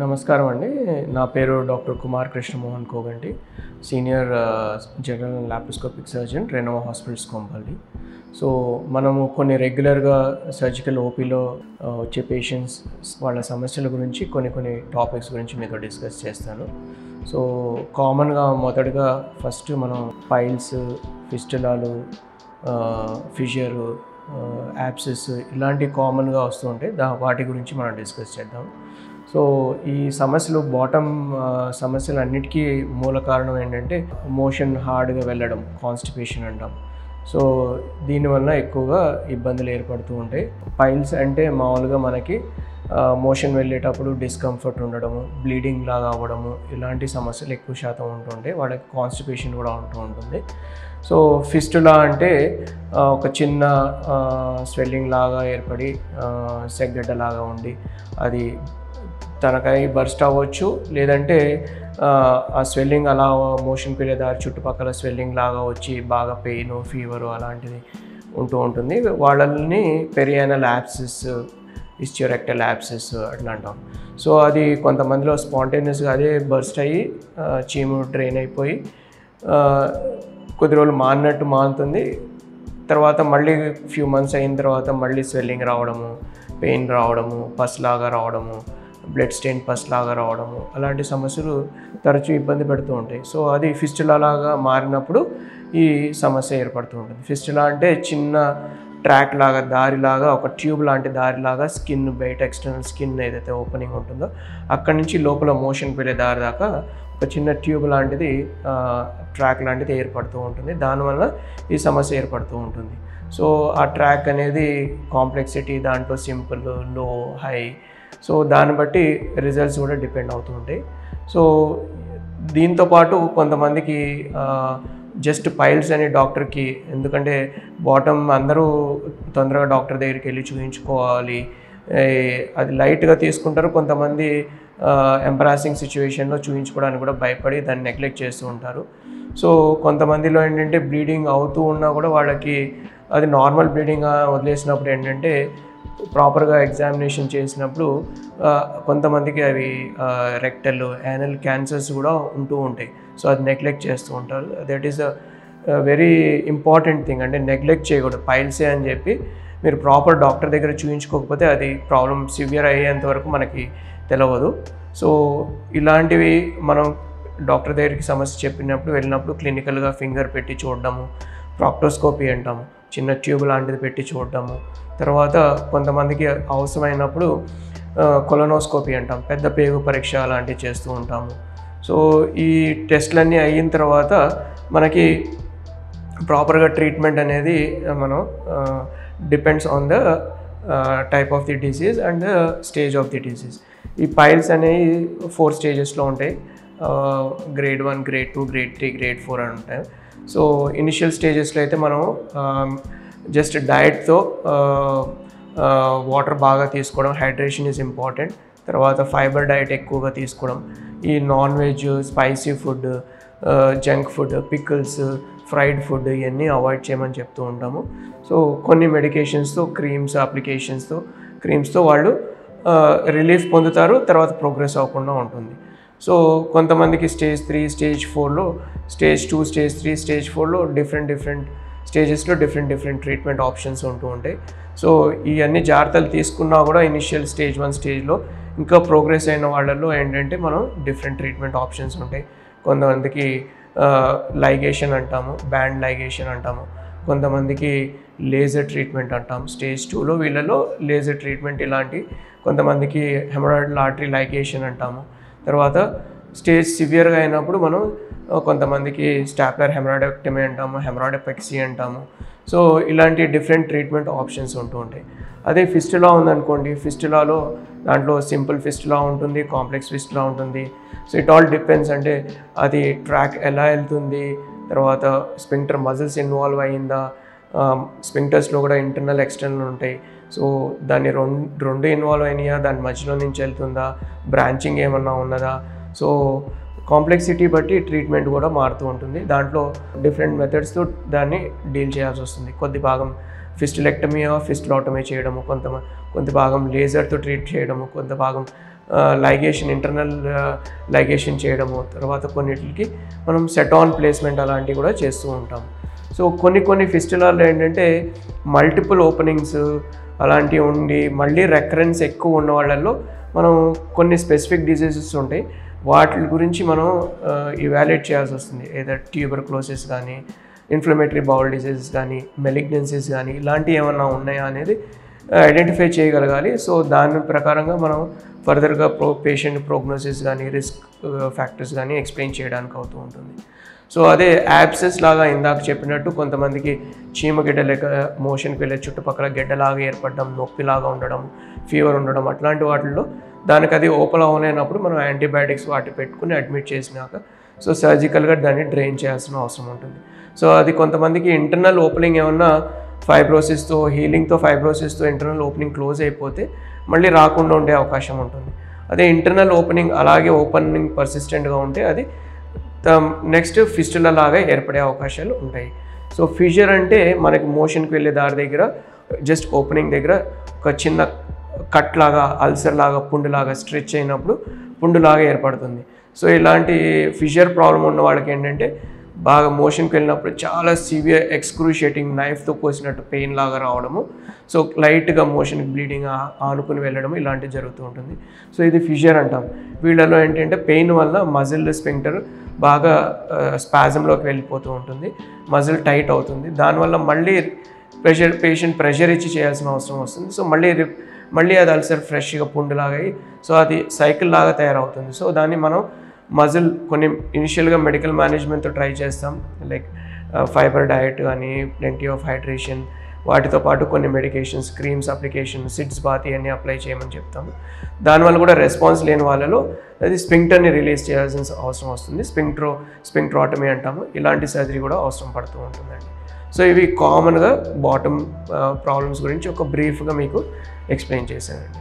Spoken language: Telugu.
నమస్కారం అండి. నా పేరు doctor Kumar Krishnamohan Koganti, senior general and laparoscopic surgeon, Renova hospitals Kompally. So మనము కొన్ని రెగ్యులర్గా సర్జికల్ ఓపీలో వచ్చే పేషెంట్స్ వాళ్ళ సమస్యల గురించి కొన్ని టాపిక్స్ గురించి మీతో డిస్కస్ చేస్తాను. సో కామన్గా మొదటగా ఫస్ట్ మనం పైల్స్, ఫిస్టులాలు, ఫిషర్, యాబ్సెస్ ఇలాంటివి కామన్గా వస్తూ ఉంటాయి. వాటి గురించి మనం డిస్కస్ చేద్దాం. సో ఈ సమస్యలు బాటమ్ సమస్యలు అన్నిటికీ మూల కారణం ఏంటంటే మోషన్ హార్డ్గా వెళ్ళడం, కాన్స్టిపేషన్ అంటాం. సో దీనివల్ల ఎక్కువగా ఇబ్బందులు ఏర్పడుతూ ఉంటాయి. పైల్స్ అంటే మామూలుగా మనకి మోషన్ వెళ్ళేటప్పుడు డిస్కంఫర్ట్ ఉండడము, బ్లీడింగ్ లాగా అవ్వడము, ఇలాంటి సమస్యలు ఎక్కువ శాతం ఉంటుంటాయి. వాళ్ళకి కాన్స్టిపేషన్ కూడా ఉంటూ ఉంటుంది. సో ఫిస్టులా అంటే ఒక చిన్న స్వెల్లింగ్ లాగా ఏర్పడి సెగ్గడ్డ లాగా ఉండి అది తనకై బర్స్ట్ అవ్వచ్చు, లేదంటే ఆ స్వెల్లింగ్ అలా మోషన్కి వెళ్ళే దారి చుట్టుపక్కల స్వెల్లింగ్ లాగా వచ్చి బాగా పెయిన్, ఫీవరు అలాంటిది ఉంటూ ఉంటుంది. వాళ్ళని పెరియానల్ యాబ్సెస్, ఇస్టియోరెక్టల్ యాబ్సెస్ అట్లా అంటాం. సో అది కొంతమందిలో స్పాంటేనియస్గా అదే బర్స్ట్ అయ్యి చీము డ్రైన్ అయిపోయి కొద్ది రోజులు మానుతుంది. తర్వాత మళ్ళీ ఫ్యూ మంత్స్ అయిన తర్వాత మళ్ళీ స్వెల్లింగ్ రావడము, పెయిన్ రావడము, పస్ లాగా రావడము, బ్లడ్ స్టెయిన్ పస్ లాగా రావడము, అలాంటి సమస్యలు తరచూ ఇబ్బంది పెడుతూ ఉంటాయి. సో అది ఫిస్టులా లాగా మారినప్పుడు ఈ సమస్య ఏర్పడుతూ ఉంటుంది. ఫిస్టులా అంటే చిన్న ట్రాక్ లాగా, దారిలాగా, ఒక ట్యూబ్ లాంటి దారిలాగా స్కిన్ బయట, ఎక్స్టర్నల్ స్కిన్ ఏదైతే ఓపెనింగ్ ఉంటుందో అక్కడి నుంచి లోపల మోషన్కి వెళ్ళే దారి దాకా ఒక చిన్న ట్యూబ్ లాంటిది, ట్రాక్ లాంటిది ఏర్పడుతూ ఉంటుంది. దానివల్ల ఈ సమస్య ఏర్పడుతూ ఉంటుంది. సో ఆ ట్రాక్ అనేది కాంప్లెక్సిటీ, దాంట్లో సింపుల్, లో, హై, సో దాన్ని బట్టి రిజల్ట్స్ కూడా డిపెండ్ అవుతూ ఉంటాయి. సో దీంతోపాటు కొంతమందికి జస్ట్ పైల్స్ అని డాక్టర్కి, ఎందుకంటే బాటమ్ అందరూ తొందరగా డాక్టర్ దగ్గరికి వెళ్ళి చూపించుకోవాలి, అది లైట్గా తీసుకుంటారు. కొంతమంది ఎంబరాసింగ్ సిచ్యువేషన్లో చూపించుకోవడానికి కూడా భయపడి దాన్ని నెగ్లెక్ట్ చేస్తూ ఉంటారు. సో కొంతమందిలో ఏంటంటే బ్లీడింగ్ అవుతూ ఉన్నా కూడా వాళ్ళకి అది నార్మల్ బ్లీడింగ్ వదిలేసినప్పుడు ఏంటంటే ప్రాపర్గా ఎగ్జామినేషన్ చేసినప్పుడు కొంతమందికి అవి రెక్టల్, యానల్ క్యాన్సర్స్ కూడా ఉంటూ ఉంటాయి. సో అది నెగ్లెక్ట్ చేస్తూ ఉంటారు. That is a very important thing. అంటే నెగ్లెక్ట్ చేయకూడదు. పైల్సే అని చెప్పి మీరు ప్రాపర్ డాక్టర్ దగ్గర చూపించుకోకపోతే అది ప్రాబ్లం సివియర్ అయ్యేంత వరకు మనకి తెలియదు. సో ఇలాంటివి మనం డాక్టర్ దగ్గరికి సమస్య చెప్పినప్పుడు వెళ్ళినప్పుడు క్లినికల్గా ఫింగర్ పెట్టి చూడడము, ప్రాక్టోస్కోపీ అంటాము, చిన్న ట్యూబ్ లాంటిది పెట్టి చూడడము. తర్వాత కొంతమందికి అవసరమైనప్పుడు కొలనోస్కోపీ అంటాం, పెద్ద పేగు పరీక్ష అలాంటివి చేస్తూ ఉంటాము. సో ఈ టెస్ట్లన్నీ అయిన తర్వాత మనకి ప్రాపర్గా ట్రీట్మెంట్ అనేది మనం depends on the type of the disease and the stage of the disease. ఈ పైల్స్ అనేవి 4 స్టేజెస్లో ఉంటాయి. గ్రేడ్ 1, గ్రేడ్ 2, గ్రేడ్ 3, గ్రేడ్ 4 అని ఉంటాయి. సో ఇనిషియల్ స్టేజెస్లో అయితే మనం జస్ట్ డయట్తో వాటర్ బాగా తీసుకోవడం, హైడ్రేషన్ ఈజ్ ఇంపార్టెంట్. తర్వాత ఫైబర్ డయట్ ఎక్కువగా తీసుకోవడం, ఈ non veg, spicy food, junk food, pickles, fried food ఇవన్నీ అవాయిడ్ చేయమని చెప్తూ ఉంటాము. సో కొన్ని మెడికేషన్స్తో, క్రీమ్స్తో వాళ్ళు రిలీఫ్ పొందుతారు. తర్వాత ప్రోగ్రెస్ అవ్వకుండా ఉంటుంది. సో కొంతమందికి స్టేజ్ 3, స్టేజ్ 4లో, స్టేజ్ 2, స్టేజ్ 3, స్టేజ్ 4లో డిఫరెంట్ స్టేజెస్లో డిఫరెంట్ ట్రీట్మెంట్ ఆప్షన్స్ ఉంటూ ఉంటాయి. సో ఇవన్నీ జాగ్రత్తలు తీసుకున్నా కూడా ఇనిషియల్ స్టేజ్ 1 స్టేజ్లో ఇంకా ప్రోగ్రెస్ అయిన వాళ్ళల్లో ఏంటంటే మనం డిఫరెంట్ ట్రీట్మెంట్ ఆప్షన్స్ ఉంటాయి. కొంతమందికి లైగేషన్ అంటాము, బ్యాండ్ లైగేషన్ అంటాము, కొంతమందికి లేజర్ ట్రీట్మెంట్ అంటాం. స్టేజ్ 2లో వీళ్ళలో లేజర్ ట్రీట్మెంట్ ఇలాంటి, కొంతమందికి హెమరాయిడల్ ఆర్టరీ లైగేషన్ అంటాము. తర్వాత స్టేజ్ సివియర్గా అయినప్పుడు మనం కొంతమందికి స్టాప్లర్ హెమరాయిడెక్టమీ అంటాము, హెమరాయిడెపెక్సీ అంటాము. సో ఇలాంటి డిఫరెంట్ ట్రీట్మెంట్ ఆప్షన్స్ ఉంటూ ఉంటాయి. అదే ఫిస్టులా ఉందనుకోండి, ఫిస్టులాలో దాంట్లో సింపుల్ ఫిస్టులా ఉంటుంది, కాంప్లెక్స్ ఫిస్టులా ఉంటుంది. So it all depends. అంటే అది ట్రాక్ ఎలా వెళ్తుంది, తర్వాత స్పింక్టర్ మజిల్స్ ఇన్వాల్వ్ అయ్యిందా, స్పింక్టర్స్లో కూడా ఇంటర్నల్, ఎక్స్టర్నల్ ఉంటాయి. సో దాన్ని రెండు ఇన్వాల్వ్ అయినాయా, దాని మధ్యలో నుంచి వెళ్తుందా, బ్రాంచింగ్ ఏమన్నా ఉన్నదా. సో కాంప్లెక్సిటీ బట్టి ట్రీట్మెంట్ కూడా మారుతూ ఉంటుంది. దాంట్లో డిఫరెంట్ మెథడ్స్తో దాన్ని డీల్ చేయాల్సి వస్తుంది. కొద్ది భాగం ఫిస్టులెక్టమీ ఫిస్టులోటమీ చేయడము, కొంత భాగం లేజర్తో ట్రీట్ చేయడము, కొంత భాగం లైగేషన్ ఇంటర్నల్ లైగేషన్ చేయడము, తర్వాత కొన్నిటికి మనం సెటాన్ ప్లేస్మెంట్ అలాంటివి కూడా చేస్తూ ఉంటాం. సో కొన్ని ఫిస్టులాల్లో ఏంటంటే మల్టిపుల్ ఓపెనింగ్స్ అలాంటివి ఉండి మళ్ళీ రెకరెన్స్ ఎక్కువ ఉన్న వాళ్ళల్లో మనం కొన్ని స్పెసిఫిక్ డిసీజెస్ ఉంటాయి, వాటి గురించి మనం ఇవాల్యుయేట్ చేయాల్సి వస్తుంది. ఏదైనా ట్యూబర్క్లోసిస్ కానీ, ఇన్ఫ్లమేటరీ బౌల్ డిసీజెస్ కానీ, మెలిగ్నెన్సీస్ కానీ ఇలాంటివి ఏమన్నా ఉన్నాయా అనేది ఐడెంటిఫై చేయగలగాలి. సో దాని ప్రకారంగా మనం ఫర్దర్గా పేషెంట్ ప్రోగ్నోసిస్ కానీ, రిస్క్ ఫ్యాక్టర్స్ కానీ ఎక్స్ప్లెయిన్ చేయడానికి అవుతూ ఉంటుంది. సో అదే యాబ్సెస్ లాగా ఇందాక చెప్పినట్టు కొంతమందికి చీమగిడ్డ లేక మోషన్కి వెళ్ళే చుట్టుపక్కల గెడ్డలాగా ఏర్పడడం, నొప్పిలాగా ఉండడం, ఫీవర్ ఉండడం, అట్లాంటి వాటిల్లో దానికి అది ఓపెన్ అవ్వలేనప్పుడు మనం యాంటీబయాటిక్స్ వాటి పెట్టుకుని అడ్మిట్ చేసినాక సో సర్జికల్గా దాన్ని డ్రైన్ చేయాల్సిన అవసరం ఉంటుంది. సో అది కొంతమందికి ఇంటర్నల్ ఓపెనింగ్ ఏమన్నా ఫైబ్రోసిస్తో ఫైబ్రోసిస్తో ఇంటర్నల్ ఓపెనింగ్ క్లోజ్ అయిపోతే మళ్ళీ రాకుండా ఉండే అవకాశం ఉంటుంది. అదే ఇంటర్నల్ ఓపెనింగ్ అలాగే ఓపెనింగ్ పర్సిస్టెంట్గా ఉంటే అది నెక్స్ట్ ఫిస్టులా లాగా ఏర్పడే అవకాశాలు ఉంటాయి. సో ఫిషర్ అంటే మనకి మోషన్కి వెళ్ళే దారి దగ్గర జస్ట్ ఓపెనింగ్ దగ్గర ఒక చిన్న కట్ లాగా, అల్సర్ లాగా, పుండులాగా స్ట్రెచ్ అయినప్పుడు పుండులాగా ఏర్పడుతుంది. సో ఇలాంటి ఫిషర్ ప్రాబ్లం ఉన్న వాళ్ళకి ఏంటంటే బాగా మోషన్కి వెళ్ళినప్పుడు చాలా సివియర్ ఎక్స్క్రూషియేటింగ్ నైఫ్తో కోసినట్టు పెయిన్ లాగా రావడము, సో లైట్గా మోషన్కి బ్లీడింగ్ ఆనుకుని వెళ్ళడము ఇలాంటివి జరుగుతూ ఉంటుంది. సో ఇది ఫిషర్ అంటాం. వీళ్ళలో ఏంటంటే పెయిన్ వల్ల మజిల్ స్పింక్టర్ బాగా స్పాజంలోకి వెళ్ళిపోతూ ఉంటుంది, మజిల్ టైట్ అవుతుంది. దానివల్ల మళ్ళీ పేషెంట్ ప్రెషర్ ఇచ్చి చేయాల్సిన అవసరం వస్తుంది. సో మళ్ళీ అది అల్సర్ ఫ్రెష్గా పుండులాగా సో అది సైకిల్ లాగా తయారవుతుంది. సో దాన్ని మనం మజిల్ కొన్ని ఇనిషియల్గా మెడికల్ మేనేజ్మెంట్తో ట్రై చేస్తాం, లైక్ ఫైబర్ డయట్ కానీ, ప్లెంటీ ఆఫ్ హైడ్రేషన్, వాటితో పాటు కొన్ని medications, creams application, sitz bath ఇవన్నీ అప్లై చేయమని చెప్తాము. దానివల్ల కూడా రెస్పాన్స్ లేని వాళ్ళలో అది స్పింక్టర్ని రిలీజ్ చేయాల్సిన అవసరం వస్తుంది. స్పింక్ట్రాటమీ అంటాము. ఇలాంటి సర్జరీ కూడా అవసరం పడుతూ ఉంటుందండి. సో ఇవి కామన్గా బాటమ్ ప్రాబ్లమ్స్ గురించి ఒక బ్రీఫ్గా మీకు ఎక్స్ప్లెయిన్ చేశానండి.